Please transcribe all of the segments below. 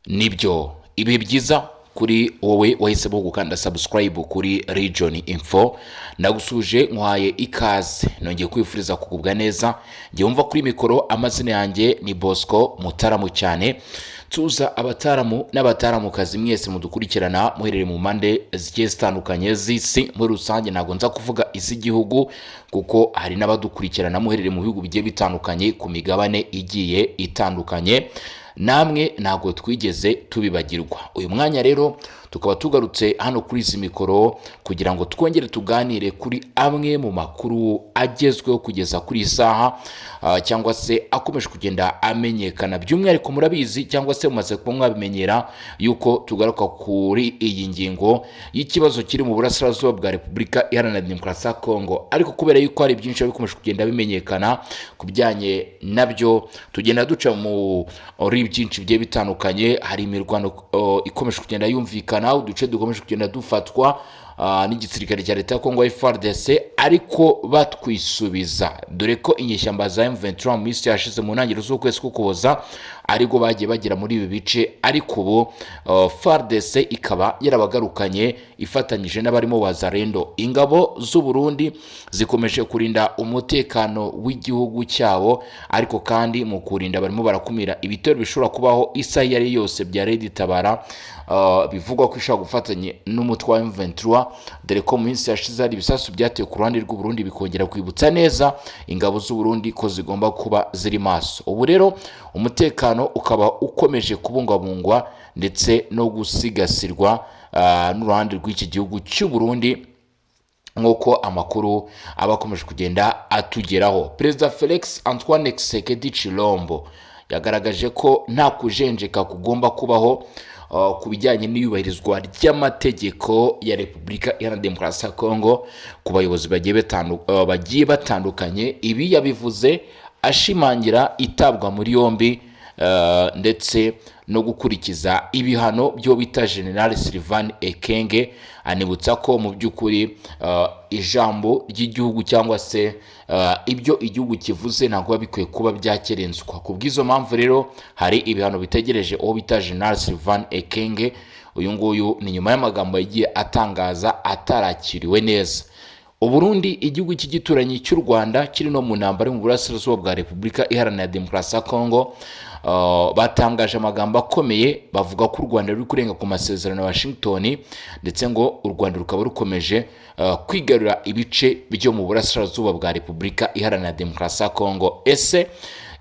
nibyo ibihe byiza kuri wowe wahisemo gukanda subscribe kuri Region Info. Nagusuje nkwaye ikaze, nongeye kwifuriza kugubwa neza. Ngiye umva kuri mikoro, amazina yanjye ni Bosco Mutaramu cyane. Tuza abataramu n'abataramukazi mwese mudukurikirana muherere mu mande zigiye zitandukanye z'isi muri rusange. Ntago nza kuvuga iz'igihugu kuko hari n'abadukurikirana muherere mu bihugu bigiye bitandukanye ku migabane igiye itandukanye. Namwe ntago twigeze tubibagirwa. Uyu mwanya rero tukaba tugarutse hano kuri izi mikoro kugira ngo twongere tuganire kuri amwe mu makuru agezweho kugeza kuri isaha, cyangwa se akomeje kugenda amenyekana. By'umwihariko murabizi cyangwa se mumaze kuba mwabimenyera yuko tugaruka kuri iyi ngingo y'ikibazo kiri mu burasirazuba bwa Repubulika Iharanira Demokarasi ya Kongo, ariko kubera yuko hari byinshi bikomeje kugenda bimenyekana kubijyanye nabyo, tugenda duca muri byinshi bigiye bitandukanye. Hari imirwano ikomeje kugenda yumvikana, uduce dukomeje kugenda dufatwa n'igisirikare cya leta ya Kongo FARDC, ariko batwisubiza, dore ko inyeshyamba za M23 mu minsi yashize mu ntangiriro z'ukwezi k'Ukuboza ariko bagiye bagira muri ibi bice, ariko ubu FARDC ikaba yarabagarukanye ifatanyije n'abarimo Wazalendo. Ingabo z'u Burundi zikomeje kurinda umutekano w'igihugu cyabo, ariko kandi mu kurinda barimo barakumira ibitero bishobora kubaho isaha iyo ari yose bya Red Tabara, bivugwa ko ishaka gufatanya n'umutwe wa M23, dore ko mu minsi yashize hari ibisasu byatewe ku ruhande rw'u Burundi bikongera kwibutsa neza ingabo z'u Burundi ko zigomba kuba ziri maso. Ubu rero umutekano ukaba ukomeje kubungabungwa ndetse no gusigasirwa n'uruhande rw'iki gihugu cy'u Burundi, nk'uko amakuru aba akomeje kugenda atugeraho. Perezida Felix Antoine Tshisekedi Tshilombo yagaragaje ko nta kujenjeka kugomba kubaho ku bijyanye n'iyubahirizwa ry'amategeko ya Repubulika Iharanira Demokarasi ya Kongo ku bayobozi bagiye batandukanye. Ibi yabivuze ashimangira itabwa muri yombi ndetse no gukurikiza ibihano byo bita General Sylvain Ekenge. Anibutsa ko mu by'ukuri ijambo ry'igihugu cyangwa se ibyo igihugu kivuze ntabwo bikwiye kuba byakerenswa. Ku bw'izo mpamvu rero hari ibihano bitegereje uwo bita General Sylvain Ekenge. Uyu nguyu ni nyuma y'amagambo yagiye atangaza atarakiriwe neza. Uburundi, igihugu cy'igituranyi cy'u Rwanda kiri no mu ntambara mu burasirazuba bwa Repubulika Iharanira Demokarasi ya Kongo, batangaje amagambo akomeye bavuga ko u Rwanda ruri kurenga ku masezerano ya Washington, ndetse ngo u Rwanda rukaba rukomeje kwigarura ibice byo mu burasirazuba bwa Repubulika Iharanira Demokarasi ya Kongo. Ese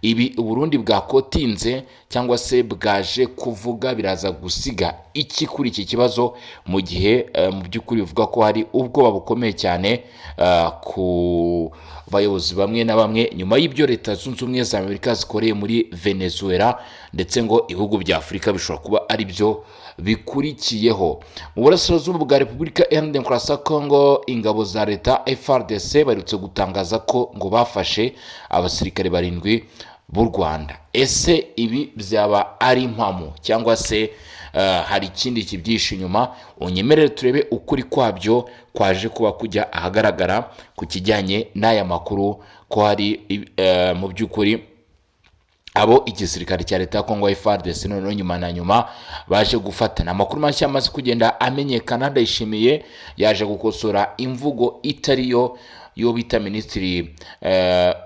ibi Uburundi bwakotinze cyangwa se bwaje kuvuga biraza gusiga iki kuri iki kibazo, mu gihe mu by'ukuri bivuga ko hari ubwoba bukomeye cyane ku bayobozi bamwe na bamwe nyuma y'ibyo Leta Zunze Ubumwe za Amerika zikoreye muri Venezuela, ndetse ngo ibihugu bya Afurika bishobora kuba ari byo bikurikiyeho. Mu burasirazuba bwa Repubulika Iharanira Demokarasi ya Kongo, ingabo za leta FARDC barutse gutangaza ko ngo bafashe abasirikare 7 b'u Rwanda. Ese ibi byaba ari impamo cyangwa se hari ikindi kibyishe inyuma? Unyemerere turebe ukuri kwabyo kwaje kuba kujya ahagaragara ku kijyanye n'aya makuru, ko hari mu by'ukuri abo igisirikare cya leta ya Kongo FARDC none nyuma na nyuma baje gufatana. Amakuru mashya amaze kugenda amenyekana. Ndayishimiye yaje gukosora imvugo itariyo yo bita Minisitiri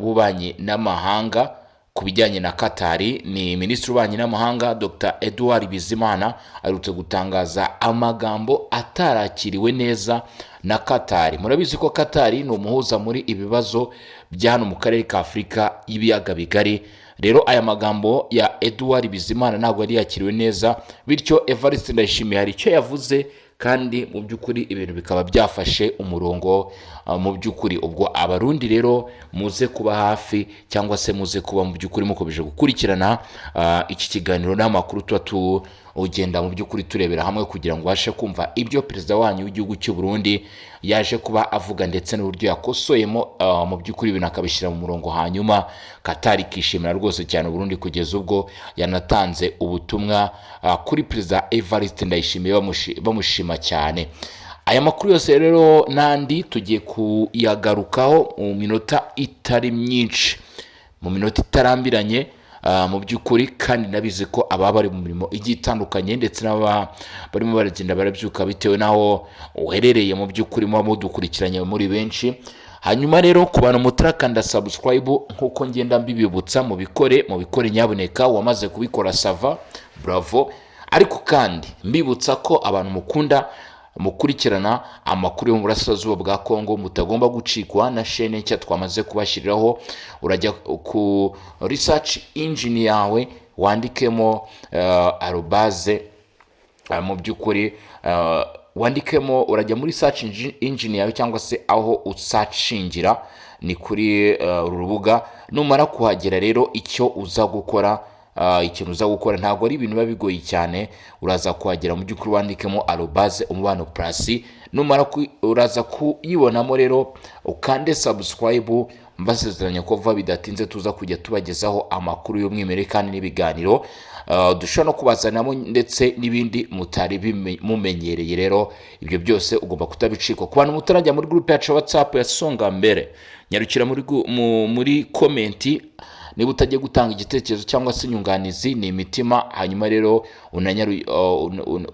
w'Ububanyi n'Amahanga ku bijyanye na Katari. Ni Minisitiri w'Ububanyi n'Amahanga Dr. Edouard Bizimana arutse gutangaza amagambo atarakiriwe neza na Katari. Murabizi ko Katari ni umuhuza muri ibibazo bya hano mu karere ka Afurika y'ibiyaga bigari. Rero aya magambo ya Edouard Bizimana ntabwo yari yakiriwe neza, bityo Evariste Ndayishimiye hari icyo yavuze, kandi mu by'ukuri ibintu bikaba byafashe umurongo. Mu by'ukuri ubwo abarundi rero muze kuba hafi, cyangwa se muze kuba mu by'ukuri mukomeje gukurikirana iki kiganiro n'amakuru tuba ugenda mu by'ukuri turebera hamwe, kugira ngo bashe kumva ibyo perezida wanyu w'igihugu cy'u Burundi yaje kuba avuga, ndetse n'uburyo yakosoyemo mu by'ukuri ibintu akabishyira mu murongo, hanyuma Katari kishimira rwose cyane Burundi, kugeza ubwo yanatanze ubutumwa kuri perezida Evariste Ndayishimiye bamushima cyane. Aya makuru yose rero nandi tugiye kuyagarukaho mu minota itari myinshi, mu minota itarambiranye, mu by'ukuri, kandi nabizi ko ababa bari mu mirimo igiye itandukanye ndetse n'aba barimo baragenda barabyuka bitewe n'aho uherereye mu by'ukuri muba mudukurikiranye muri benshi. Hanyuma rero ku bantu mutarakanda subscribe nk'uko ngenda mbibibutsa, mubikore nyaboneka. Wamaze kubikora sava, bravo. Ariko kandi mbibutsa ko abantu mukunda mukurikirana amakuru yo mu burasirazuba bwa Kongo mutagomba gucikwa na chaîne nshya twamaze kubashyiriraho. Urajya ku research engine yawe wandikemo arobase, mu by'ukuri wandikemo, urajya muri search engine yawe cyangwa se aho usearchingira ni kuri urubuga. Numara kuhagera rero icyo uza gukora, ikintu uza gukora ntabwo ari ibintu biba bigoye cyane. Uraza kuhagera mu by'ukuri wandikemo arobase umubano plus, numara uraza kuyibonamo rero ukande subscribe. Mbasezeranya ko vuba bidatinze tuza kujya tubagezaho amakuru y'umwimerere kandi n'ibiganiro dushobora no kubazanamo ndetse n'ibindi mutari mumenyereye. Rero ibyo byose ugomba kutabicika. Ku bantu mutarajya muri groupe yacu WhatsApp ya Songa Mbere, nyarukira muri komenti niba utagiye gutanga igitekerezo cyangwa se inyunganizi ni imitima. Hanyuma rero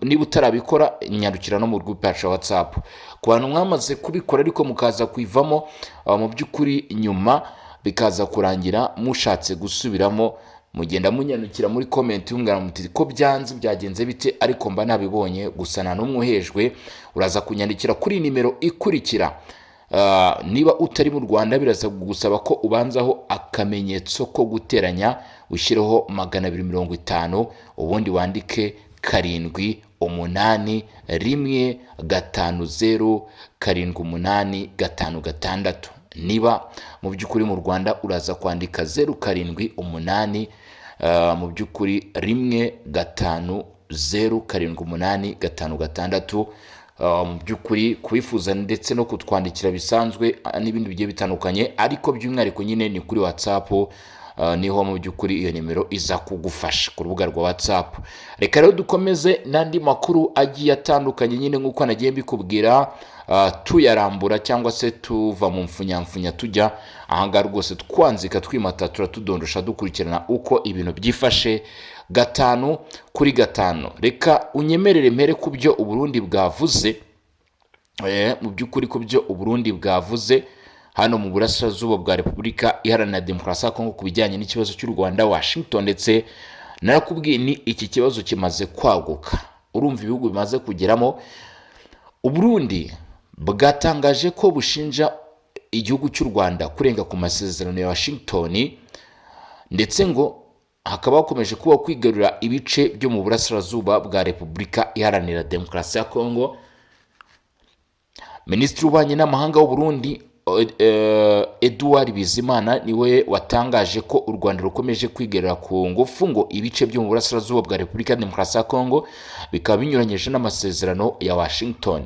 niba utarabikora nyarukira no mu groupe yacu WhatsApp. Ku bantu mwamaze kubikora ariko mukaza kwivamo mu by'ukuri nyuma bikaza kurangira mushatse gusubiramo, mugenda munyandikira muri comment yungana muti ko byanze byagenze bite, ariko mba nabibonye gusa nta n'umwe uhejwe. Uraza kunyandikira kuri nimero ikurikira. Niba utari mu Rwanda biraza gusaba ko ubanzaho akamenyetso ko guteranya ushyireho 250, ubundi wandike 781507856. Niba mu by'ukuri mu Rwanda uraza kwandika 078 mu by'ukuri 1507856. Mu by'ukuri kubifuza ndetse no kutwandikira bisanzwe n'ibindi bigiye bitandukanye, ariko by'umwihariko nyine ni kuri WhatsApp. Niho mu by'ukuri iyo nimero iza kugufasha ku rubuga rwa WhatsApp. Reka rero dukomeze n'andi makuru agiye atandukanye nyine nk'uko nagiye mbikubwira, tuyarambura cyangwa se tuva mu mfunyamfunya tujya ahangaha rwose twanzika twimatatura tudondosha dukurikirana uko ibintu byifashe gatanu kuri gatanu. Reka unyemerere mpere ku byo Uburundi bwavuze, mu by'ukuri ku byo Uburundi bwavuze hano mu burasirazuba bwa Repubulika Iharanira Demokarasi ya Kongo ku bijyanye n'ikibazo cy'u Rwanda, Washington. Ndetse narakubwiye ni iki kibazo kimaze kwaguka, urumva ibihugu bimaze kugeramo. Uburundi bwatangaje ko bushinja igihugu cy'u Rwanda kurenga ku masezerano ya Washington, ndetse ngo hakaba hakomeje kuba kwigarurira ibice byo mu burasirazuba bwa Repubulika Iharanira Demokarasi ya Kongo. Minisitiri w'Ububanyi n'Amahanga w'u Burundi Edouard Bizimana niwe watangaje ko u Rwanda rukomeje kwigarurira ku ngufu ngo ibice byo mu burasirazuba bwa Repubulika Demokarasi ya Kongo bikaba binyuranyije n'amasezerano ya Washington.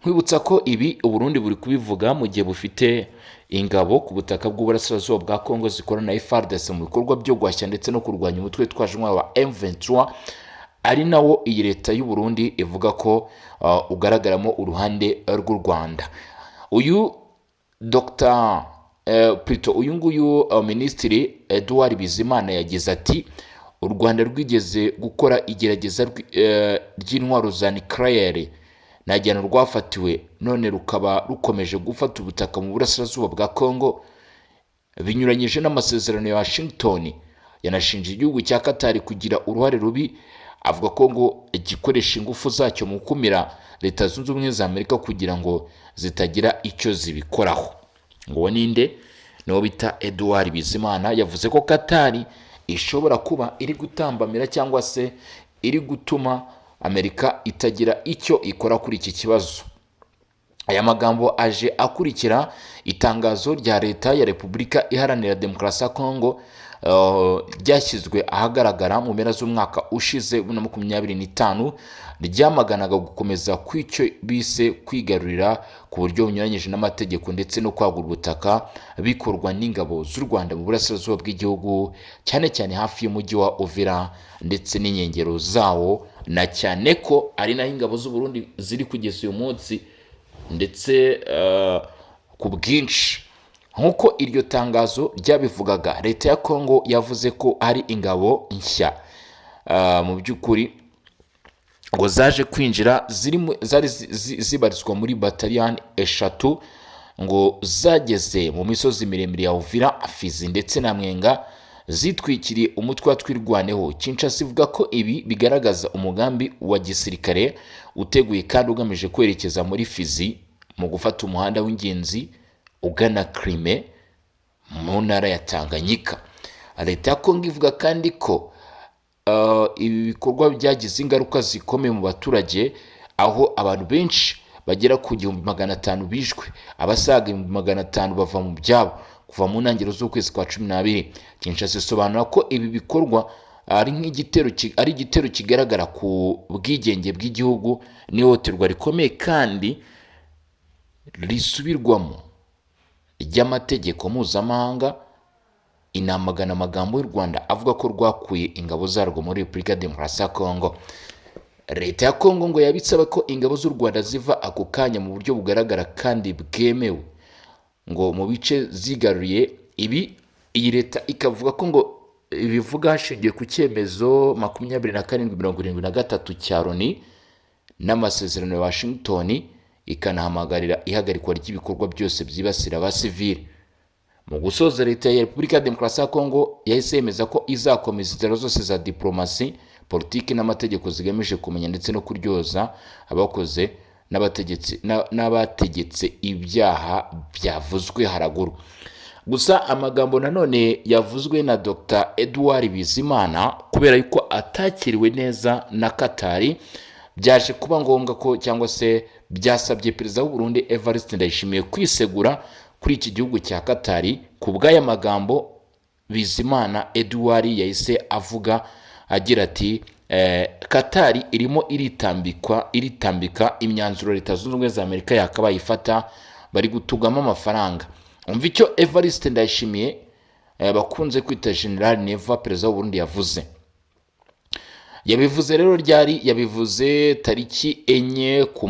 Nkwibutsa ko ibi Uburundi buri kubivuga mu gihe bufite ingabo ku butaka bw'uburasirazuba bwa Kongo zikorana na FARDC mu bikorwa byo guhashya ndetse no kurwanya umutwe twaje intwaro wa M23, ari nawo iyi leta y'u Burundi ivuga ko ugaragaramo uruhande rw'u Rwanda. Uyu Dr. uyu nguyu Minisitiri Edouard Bizimana yagize ati u Rwanda rwigeze gukora igerageza ry'intwaro za nucleaire najyana rwafatiwe, none rukaba rukomeje gufata ubutaka mu burasirazuba bwa Kongo binyuranyije n'amasezerano ya Washington. Yanashinje igihugu cya Qatar kugira uruhare rubi, avuga ko ngo gikoresha ingufu zacyo mu kumira Leta Zunze Ubumwe za Amerika kugira ngo zitagira icyo zibikoraho. Ngo ninde? No bita Edouard Bizimana yavuze ko Qatar ishobora kuba iri gutambamira cyangwa se iri gutuma Amerika itagira icyo ikora kuri iki kibazo. Aya magambo aje akurikira itangazo rya leta ya Repubulika Iharanira Demokarasi ya Kongo ryashyizwe ahagaragara mu mpera z'umwaka ushize 2025 ryamaganaga gukomeza kw'icyo bise kwigarurira ku buryo bunyuranyije n'amategeko ndetse no kwagura ubutaka bikorwa n'ingabo z'u Rwanda mu burasirazuba bw'igihugu, cyane cyane hafi y'umujyi wa Uvira ndetse n'inkengero zawo, na cyane ko ari naho ingabo z'u Burundi ziri kugeza uyu munsi ndetse ku bwinshi. nk'uko iryo tangazo ryabivugaga. Leta ya Kongo yavuze ko hari ingabo nshya mu by'ukuri ngo zaje kwinjira zari zibarizwa muri bataliyani eshatu ngo zageze mu misozi miremire ya Uvira, Fizi ndetse na Mwenga, zitwikiriye umutwe wa Twirwaneho. Kinshasa ivuga ko ibi bigaragaza umugambi wa gisirikare uteguye kandi ugamije kwerekeza muri Fizi mu gufata umuhanda w'ingenzi ugana Crimea mu ntara ya Tanganyika. Leta ya Kongo ivuga kandi ko ibi bikorwa byagize ingaruka zikomeye mu baturage, aho abantu benshi bagera ku 500 bishwe, abasaga 500 bava mu byabo kuva mu ntangiriro z'ukwezi kwa 12. Kinshasa isobanura ko ibi bikorwa ari igitero kigaragara ku bwigenge bw'igihugu n'ihohoterwa rikomeye kandi risubirwamo ry'amategeko mpuzamahanga. Inamagana amagambo y'u Rwanda avuga ko rwakuye ingabo zarwo muri Repubulika ya Demokarasi ya Kongo. Leta ya Kongo ngo yabitsaba ko ingabo z'u Rwanda ziva ako kanya mu buryo bugaragara kandi bwemewe ngo mu bice zigaruriye. Iyi leta ikavuga ko ngo ibivuga hashingiye ku cyemezo 2773 cya Loni n'amasezerano ya Washington, ikanahamagarira ihagarikwa ry'ibikorwa byose byibasira abasivili. Mu gusoza, leta ya Repubulika ya Demokarasi ya Kongo yahise yemeza ko izakomeza inzira zose za diplomasi, politiki n'amategeko zigamije kumenya ndetse no kuryoza abakoze n'abategetse ibyaha byavuzwe haraguru. Gusa amagambo nanone yavuzwe na Dr. Edouard Bizimana kubera yuko atakiriwe neza na Katari, byaje kuba ngombwa ko cyangwa se byasabye perezida w'u Burundi Evariste Ndayishimiye kwisegura kuri iki gihugu cya Katari. Ku bw'aya magambo Bizimana Edouard yahise avuga agira ati Katari irimo iritambika imyanzuro Leta Zunze Ubumwe za Amerika yakabaye ifata, bari gutugama amafaranga. Umva icyo Evariste Ndayishimiye bakunze kwita General Neva, perezida w'u Burundi, yavuze. Yabivuze rero ryari? Yabivuze tariki 4 ku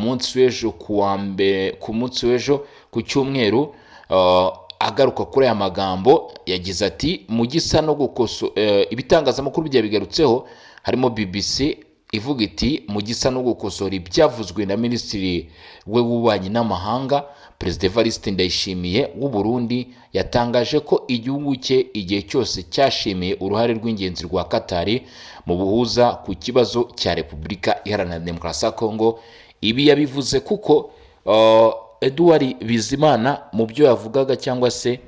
munsi w'ejo ku cyumweru. Agaruka kuri aya magambo yagize ati mu gisa no ibitangazamakuru byabigarutseho harimo BBC ivuga iti mu gisa no gukosora ibyavuzwe na minisitiri w'ububanyi n'amahanga, Perezida Evariste Ndayishimiye w'u Burundi yatangaje ko igihugu cye igihe cyose cyashimiye uruhare rw'ingenzi rwa Katari mu buhuza ku kibazo cya Repubulika Iharanira Demokarasi ya Kongo. Ibi yabivuze kuko Edouard Bizimana mu byo yavugaga cyangwa se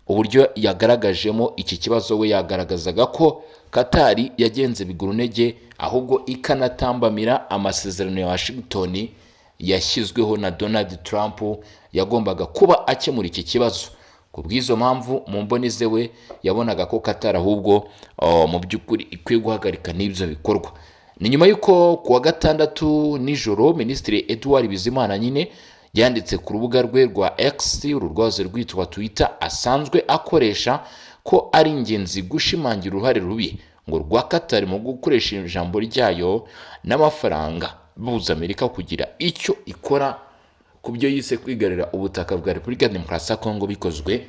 uburyo yagaragajemo iki kibazo, we yagaragazaga ko Katari yagenze bigurunege, ahubwo ikanatambamira amasezerano ya Washington yashyizweho na Donald Trump yagombaga kuba akemura iki kibazo. Ku bw'izo mpamvu mu mboni ze we yabonaga ko Katari ahubwo mu by'ukuri ikwiye guhagarika n'ibyo bikorwa. Ni nyuma y'uko kuwa gatandatu nijoro Minisitiri Edouard Bizimana nyine yanditse ku rubuga rwe rwa X, ururwazo rwitwa Twitter, asanzwe akoresha ko ari ingenzi gushimangira uruhare rubi ngo rwa Katari mu gukoresha ijambo ryayo n'amafaranga buza Amerika kugira icyo ikora ku byo yise kwigarira ubutaka bwa Repubulika ya Demokarasi ya Kongo bikozwe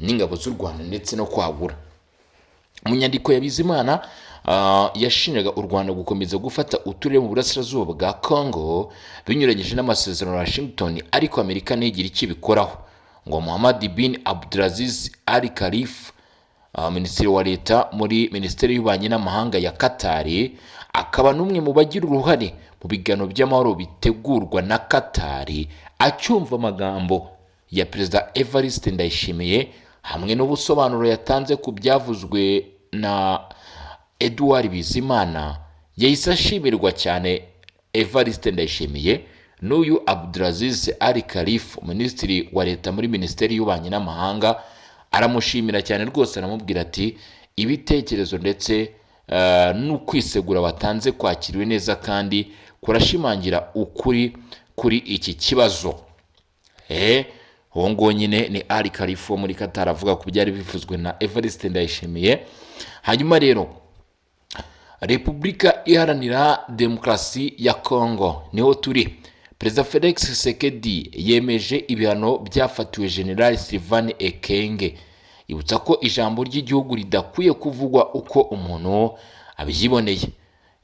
n'ingabo z'u Rwanda ndetse no kwagura. Mu nyandiko ya Bizimana yashinjaga u Rwanda gukomeza gufata uturere mu burasirazuba bwa Kongo binyuranyije n'amasezerano ya Washington, ariko Amerika ntigira icyo ibikoraho. Ngo Mohammed bin Abdulaziz Al Khalif, minisitiri wa leta muri Minisiteri y'Ububanyi n'Amahanga ya Katari, akaba n'umwe mu bagira uruhare mu biganiro by'amahoro bitegurwa na Katari, acyumva amagambo ya Perezida Evariste Ndayishimiye hamwe n'ubusobanuro yatanze ku byavuzwe na Edouard Bizimana, yahise ashimirwa cyane Evariste Ndayishimiye n'uyu Abdulaziz Al Khalif, minisitiri wa leta muri Minisiteri y'Ububanyi n'Amahanga. Aramushimira cyane rwose, aramubwira ati ibitekerezo ndetse n'ukwisegura watanze kwakiriwe neza kandi kurashimangira ukuri kuri iki kibazo. Uwo ngo nyine ni Al Khalif wo muri Qatar avuga ku byari bivuzwe na Evariste Ndayishimiye. Hanyuma rero Repubulika Iharanira Demokarasi ya Kongo niho turi. Perezida Felix Tshisekedi yemeje ibihano byafatiwe General Sylvain Ekenge, ibutsa ko ijambo ry'igihugu ridakwiye kuvugwa uko umuntu abyiboneye.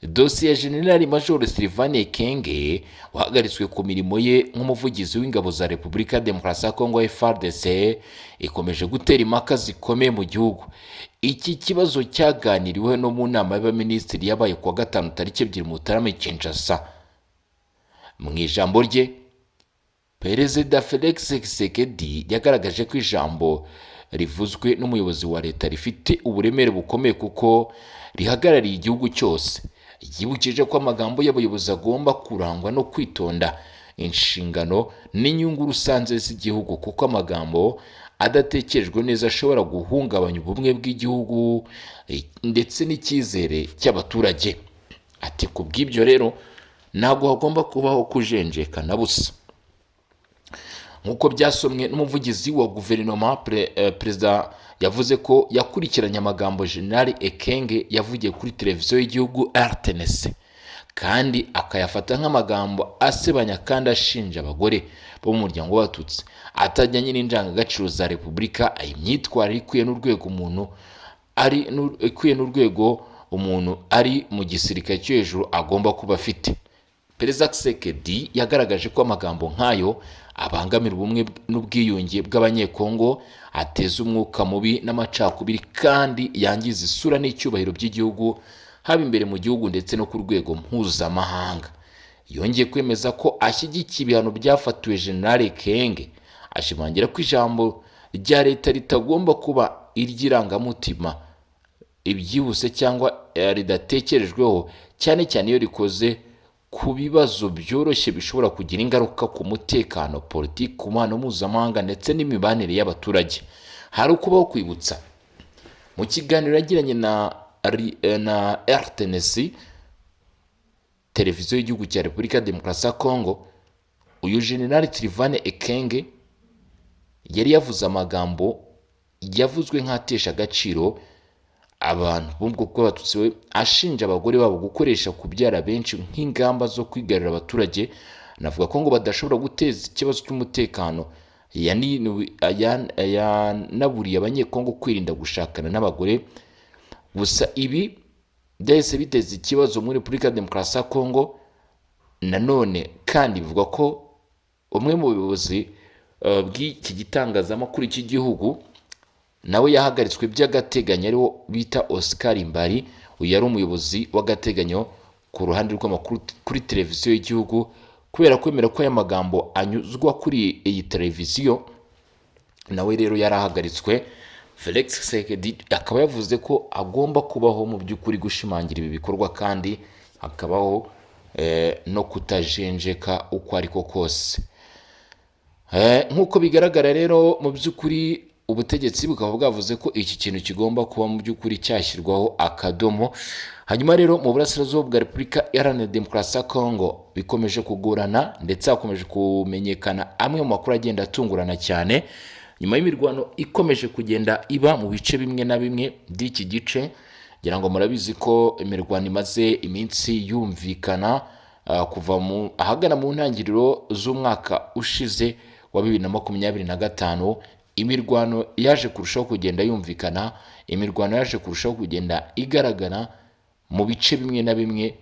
Dosiye ya General Major Sylvain Ekenge wahagaritswe ku mirimo ye nk'umuvugizi w'ingabo za Repubulika ya Demokarasi ya Kongo FARDC ikomeje gutera impaka zikomeye mu gihugu. Iki kibazo cyaganiriweho no mu nama y'abaminisitiri yabaye kuwa gatanu tariki 2 Mutarama Kinshasa. Mu ijambo rye, Perezida Felix Tshisekedi yagaragaje ko ijambo rivuzwe n'umuyobozi wa leta rifite uburemere bukomeye kuko rihagarariye igihugu cyose. Yibukije ko amagambo y'abayobozi agomba kurangwa no kwitonda inshingano n'inyungu rusange z'igihugu, kuko amagambo adatekerejwe neza ashobora guhungabanya ubumwe bw'igihugu ndetse n'icyizere cy'abaturage. Ati ku bw'ibyo rero ntabwo hagomba kubaho kujenjeka na busa. Nk'uko byasomwe n'umuvugizi wa guverinoma, perezida yavuze ko yakurikiranye amagambo General Ekenge yavugiye kuri televiziyo y'igihugu RTNC, kandi akayafata nk'amagambo asebanya kandi ashinja abagore bo mu muryango w'Abatutsi atajyanye n'indangagaciro za Repubulika, imyitwarire ikwiye n'urwego umuntu ari mu gisirikare cyo hejuru agomba kuba afite. Perezida Tshisekedi yagaragaje ko amagambo nk'ayo abangamira ubumwe n'ubwiyunge bw'abanyekongo, ateza umwuka mubi n'amacakubiri kandi yangiza isura n'icyubahiro by'igihugu, haba imbere mu gihugu ndetse no ku rwego mpuzamahanga. Yongeye kwemeza ko ashyigikiye ibihano byafatiwe General Ekenge, ashimangira ko ijambo rya leta ritagomba kuba iry'irangamutima, ibyihuse cyangwa ridatekerejweho, cyane cyane iyo rikoze ku bibazo byoroshye bishobora kugira ingaruka ku mutekano, politiki, ku mubano mpuzamahanga ndetse n'imibanire y'abaturage. Hari ukubaho kwibutsa. Mu kiganiro yagiranye na RTNC, televiziyo y'igihugu cya Repubulika ya Demokarasi ya Kongo, uyu General Sylvain Ekenge yari yavuze amagambo yavuzwe nk'atesha agaciro abantu b'ubwo bw'Abatutsi, we ashinja abagore babo gukoresha kubyara benshi nk'ingamba zo kwigarurira abaturage. Navuga ko ngo badashobora guteza ikibazo cy'umutekano. Yanaburiye abanyekongo kwirinda gushakana n'abagore. Gusa ibi byahise biteza ikibazo muri Repubulika ya Demokarasi ya Kongo. Nanone kandi bivuga ko umwe mu bayobozi bw'iki gitangazamakuru cy'igihugu nawe yahagaritswe by'agateganyo, ariwo bita Oscar Mbari. Uyu yari umuyobozi w'agateganyo ku ruhande rw'amakuru kuri televiziyo y'igihugu, kubera kwemera ko aya magambo anyuzwa kuri iyi televiziyo. Nawe rero yarahagaritswe. Felix Tshisekedi akaba yavuze ko agomba kubaho mu by'ukuri gushimangira ibi bikorwa, kandi hakabaho no kutajenjeka uko ariko kose. Nk'uko bigaragara rero, mu by'ukuri ubutegetsi bukaba bwavuze ko iki kintu kigomba kuba mu by'ukuri cyashyirwaho akadomo. Hanyuma rero mu burasirazuba bwa Repubulika Iharanira Demokarasi ya Kongo bikomeje kugorana, ndetse hakomeje kumenyekana amwe mu makuru agenda atungurana cyane nyuma y'imirwano ikomeje kugenda iba mu bice bimwe na bimwe by'iki gice. Ngira ngo murabizi ko imirwano imaze iminsi yumvikana kuva ahagana mu ntangiriro z'umwaka ushize wa 2025. Imirwano yaje kurushaho kugenda yumvikana, imirwano yaje kurushaho kugenda igaragara mu bice bimwe na bimwe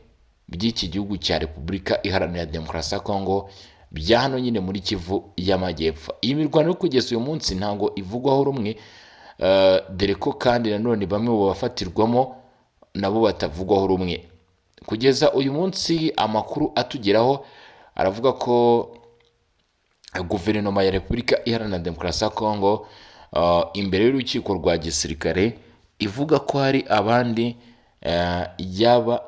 by'iki gihugu cya Repubulika Iharanira Demokarasi ya Kongo, bya hano nyine muri Kivu y'Amajyepfo. Iyi mirwano kugeza uyu munsi ntabwo ivugwaho rumwe, dore ko kandi nanone bamwe mu bafatirwamo nabo batavugwaho rumwe. Kugeza uyu munsi amakuru atugeraho aravuga ko guverinoma ya Repubulika Iharanira Demokarasi ya Kongo imbere y'urukiko rwa gisirikare ivuga ko hari abandi yaba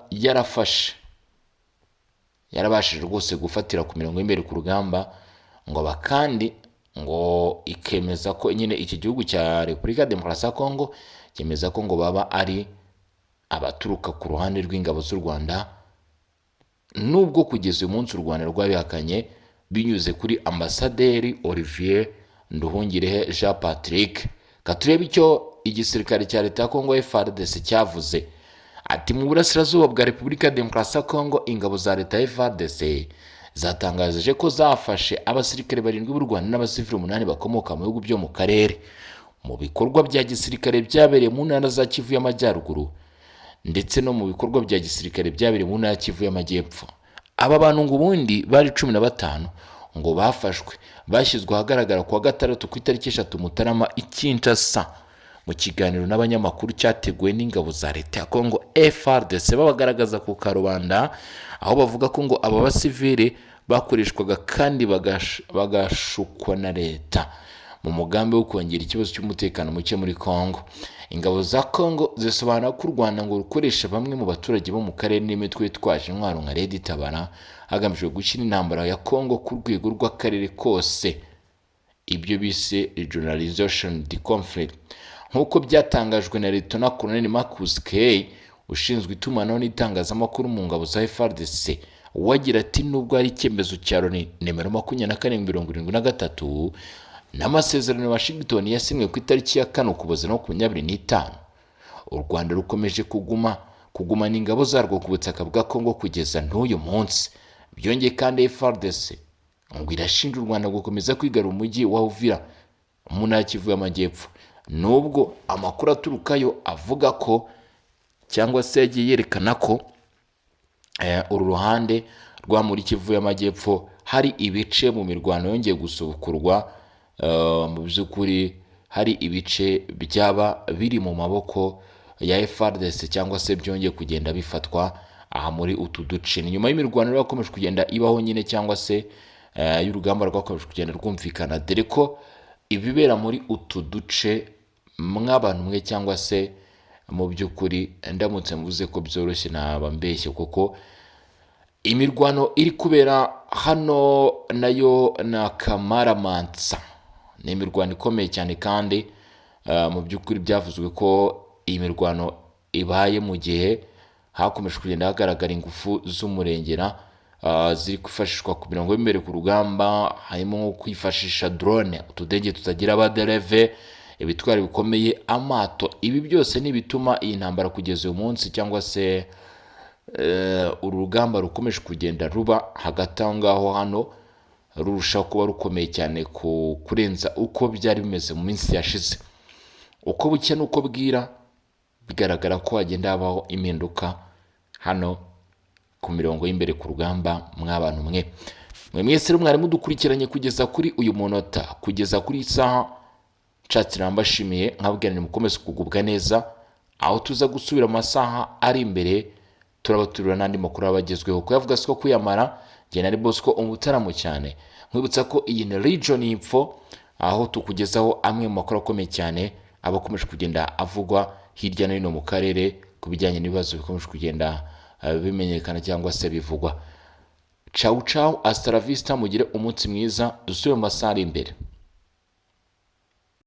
yarabashije rwose gufatira ku mirongo y'imbere ku rugamba, ngo bakandi ngo ikemeza ko nyine iki gihugu cya Repubulika ya Demokarasi ya Kongo cyemeza ko ngo baba ari abaturuka ku ruhande rw'ingabo z'u Rwanda, nubwo kugeza uyu munsi u Rwanda rwabihakanye binyuze kuri Ambasaderi Olivier Nduhungirehe Jean Patrick. Katurebe icyo igisirikare cya leta ya Kongo FARDC cyavuze. Ati mu burasirazuba bwa Repubulika ya Demokarasi ya Kongo ingabo za leta ya FARDC zatangaje ko zafashe abasirikare 7 b'u Rwanda n'abasivili 8 bakomoka mu bihugu byo mu karere mu bikorwa bya gisirikare byabereye mu ntara za Kivu y'Amajyaruguru ndetse no mu bikorwa bya gisirikare byabereye mu ntara ya Kivu y'Amajyepfo. Aba bantu ngo ubundi bari 15 ngo bafashwe bashyizwe ahagaragara kuwa gatandatu ku itariki 3 Mutarama i Kinshasa mu kiganiro n'abanyamakuru cyateguwe n'ingabo za leta ya Kongo FARDC babagaragaza ku karubanda, aho bavuga ko ngo aba basivile bakoreshwaga kandi bagashukwa na leta mu mugambi wo kongera ikibazo cy'umutekano muke muri Kongo. Ingabo za Kongo zisobanura ko u Rwanda ngo rukoresha bamwe mu baturage bo mu karere n'imitwe yitwaje intwaro nka Red Tabara hagamijwe gushyira intambara ya Kongo ku rwego rw'akarere kose, ibyo bise regionalization the conflict, nk'uko byatangajwe na Lieutenant Colonel Marcus K ushinzwe itumanaho n'itangazamakuru mu ngabo za FARDC. Wagira ati nubwo ari icyemezo cya Loni nimero 2473 n'amasezerano ya Washington yasinywe ku itariki ya 4 Ukuboza 2025, u Rwanda rukomeje kugumana ingabo zarwo ku butaka bwa Kongo kugeza n'uyu munsi. Byongeye kandi FARDC ngo irashinja u Rwanda gukomeza kwigarura umujyi wa Uvira mu ntara ya Kivu y'Amajyepfo, nubwo amakuru aturukayo avuga ko cyangwa se yagiye yerekana ko uru ruhande rwa muri Kivu y'Amajyepfo hari ibice mu mirwano yongeye gusubukurwa. Mu by'ukuri hari ibice byaba biri mu maboko ya FARDC cyangwa se byongeye kugenda bifatwa aha muri utu duce. Nyuma y'imirwano yakomeje kugenda ibaho nyine cyangwa se y'urugamba rwakomeje kugenda rwumvikana, dore ko ibibera muri utu duce mw'abantu mwe cyangwa se mu by'ukuri ndamutse mvuze ko byoroshye naba mbeshye, kuko imirwano iri kubera hano nayo na Kamaramansa ni imirwano ikomeye cyane kandi mu by'ukuri byavuzwe ko iyi mirwano ibaye mu gihe hakomeje kugenda hagaragara ingufu z'umurengera ziri kwifashishwa ku mirongo y'imbere ku rugamba, harimo kwifashisha drone, utudege tutagira abadereve, ibitwaro bikomeye, amato. Ibi byose ni bituma iyi ntambara kugeza uyu munsi cyangwa se uru rugamba rukomeje kugenda ruba hagati aho ngaho hano rurushaho kuba rukomeye cyane kurenza uko byari bimeze mu minsi yashize. Uko bucya n'uko bwira bigaragara ko hagenda habaho impinduka hano ku mirongo y'imbere ku rugamba mw'abantu mwe mwese rero mwari mudukurikiranye kugeza kuri uyu munota, kugeza kuri isaha. Nshatse mbashimiye nkabwira ni mukomeze kugubwa neza, aho tuza gusubira amasaha ari imbere turabaturira n'andi makuru abagezweho ko yavuga siko kuyamara. Jye nari Bosco umutaramu cyane, nkwibutsa ko iyi ni Region Info, aho tukugezaho amwe mu makuru akomeye cyane abakomeje kugenda avugwa hirya no hino mu karere ku bijyanye n'ibibazo bikomeje kugenda bimenyekana cyangwa se bivugwa. Ciao ciao, hasta la vista, mugire umunsi mwiza, dusubire mu masaha ari imbere.